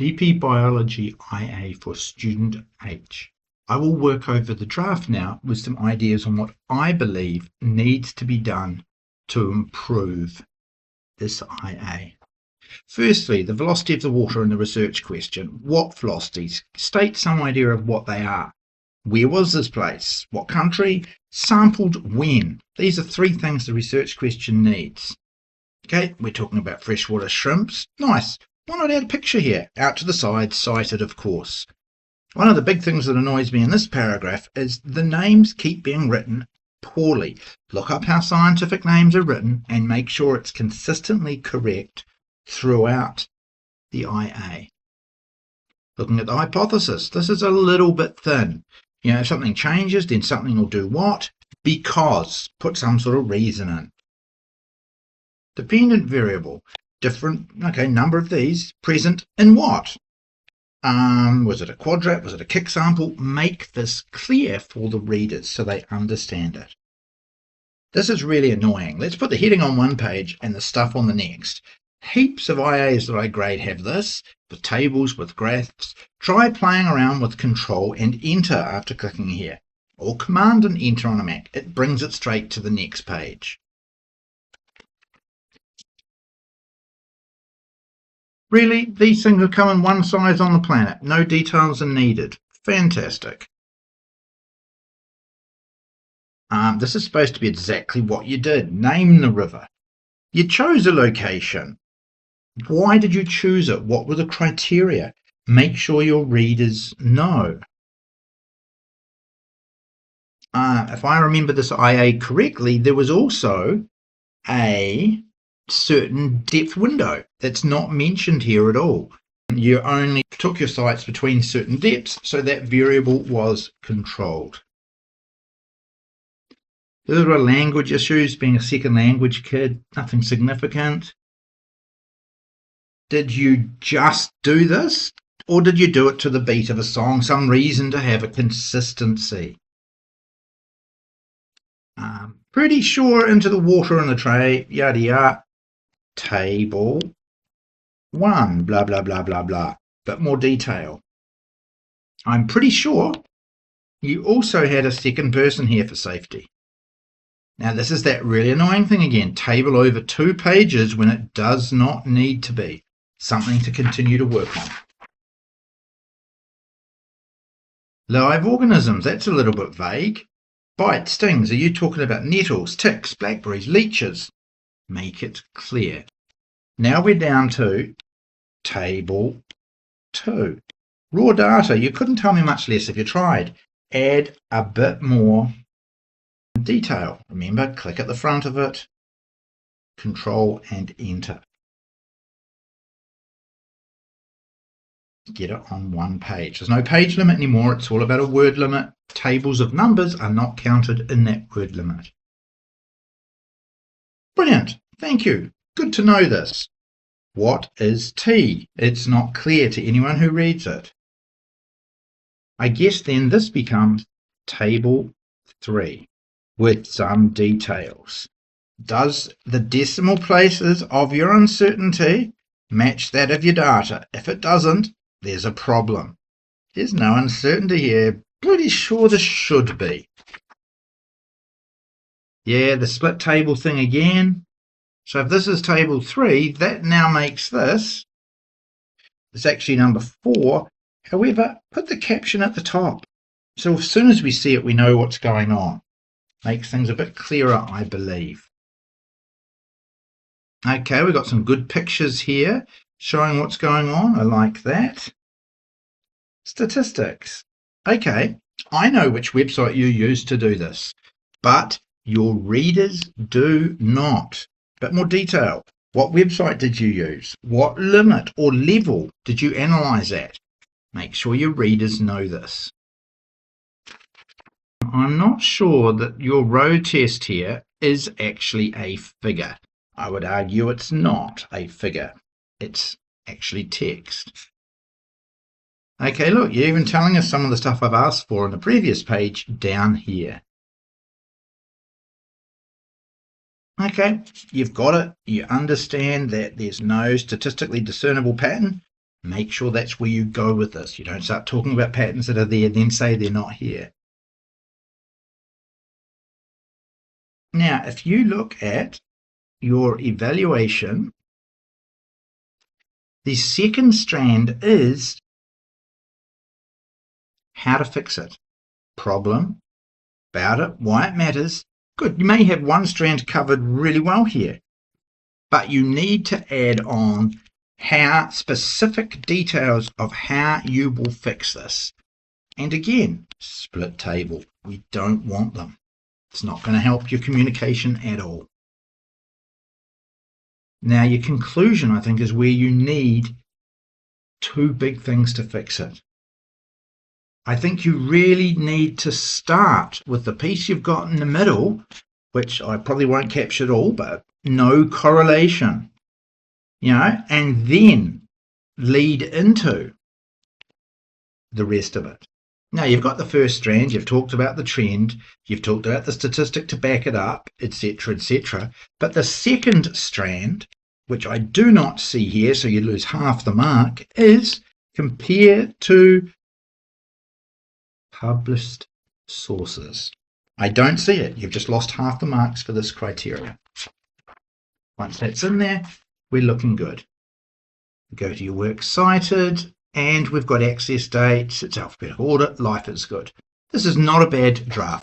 DP Biology IA for Student H. I will work over the draft now with some ideas on what I believe needs to be done to improve this IA. Firstly, the velocity of the water in the research question. What velocities? State some idea of what they are. Where was this place? What country? Sampled when? These are three things the research question needs. Okay, we're talking about freshwater shrimps. Nice. Why not add a picture here? Out to the side, cited, of course. One of the big things that annoys me in this paragraph is the names keep being written poorly. Look up how scientific names are written and make sure it's consistently correct throughout the IA. Looking at the hypothesis, this is a little bit thin. You know, if something changes, then something will do what? Because. Put some sort of reason in. Dependent variable. Different, okay, number of these. Present in what? Was it a quadrat? Was it a kick sample? Make this clear for the readers so they understand it. This is really annoying. Let's put the heading on one page and the stuff on the next. Heaps of IAs that I grade have this, with tables, with graphs. Try playing around with Control and Enter after clicking here, or Command and Enter on a Mac. It brings it straight to the next page. Really, these things have come in one size on the planet. No details are needed. Fantastic. This is supposed to be exactly what you did. Name the river. You chose a location. Why did you choose it? What were the criteria? Make sure your readers know. If I remember this IA correctly, there was also a certain depth window that's not mentioned here at all. You only took your sites between certain depths, so that variable was controlled. There were language issues, being a second language kid, nothing significant. Did you just do this, or did you do it to the beat of a song? Some reason to have a consistency. Pretty sure into the water in the tray, yada yada. Table 1, blah, blah, blah, blah, blah. Bit more detail. I'm pretty sure you also had a second person here for safety. Now this is that really annoying thing again. Table over 2 pages when it does not need to be. Something to continue to work on. Live organisms, that's a little bit vague. Bite, stings, are you talking about nettles, ticks, blackberries, leeches? Make it clear. Now we're down to table 2. Raw data, you couldn't tell me much less if you tried. Add a bit more detail. Remember, click at the front of it, Control and Enter. Get it on one page. There's no page limit anymore. It's all about a word limit. Tables of numbers are not counted in that word limit. Brilliant. Thank you. Good to know this. What is T? It's not clear to anyone who reads it. I guess then this becomes table 3 with some details. Does the decimal places of your uncertainty match that of your data? If it doesn't, there's a problem. There's no uncertainty here. Pretty sure this should be. Yeah, the split table thing again. So if this is table 3, that now makes this. It's actually number 4. However, put the caption at the top. So as soon as we see it, we know what's going on. Makes things a bit clearer, I believe. Okay, we've got some good pictures here showing what's going on. I like that. Statistics. Okay, I know which website you use to do this, but your readers do not. Bit more detail. What website did you use? What limit or level did you analyze at? Make sure your readers know this. I'm not sure that your row test here is actually a figure. I would argue it's not a figure. It's actually text. Okay, look, you're even telling us some of the stuff I've asked for on the previous page down here. Okay, you've got it. You understand that there's no statistically discernible pattern. Make sure that's where you go with this. You don't start talking about patterns that are there and then say they're not here. Now, if you look at your evaluation, the second strand is how to fix it. Problem, about it, why it matters. Good, you may have one strand covered really well here, but you need to add on how specific details of how you will fix this. And again, split table. We don't want them. It's not going to help your communication at all. Now, your conclusion, I think, is where you need two big things to fix it. I think you really need to start with the piece you've got in the middle, which I probably won't capture it all, but no correlation. And then lead into the rest of it. Now, you've got the first strand, you've talked about the trend, you've talked about the statistic to back it up, etc., etc. But the second strand, which I do not see here, so you lose half the mark, is compare to published sources. I don't see it. You've just lost half the marks for this criteria. Once that's in there, we're looking good. Go to your works cited, and we've got access dates, it's alphabetical order, life is good. This is not a bad draft.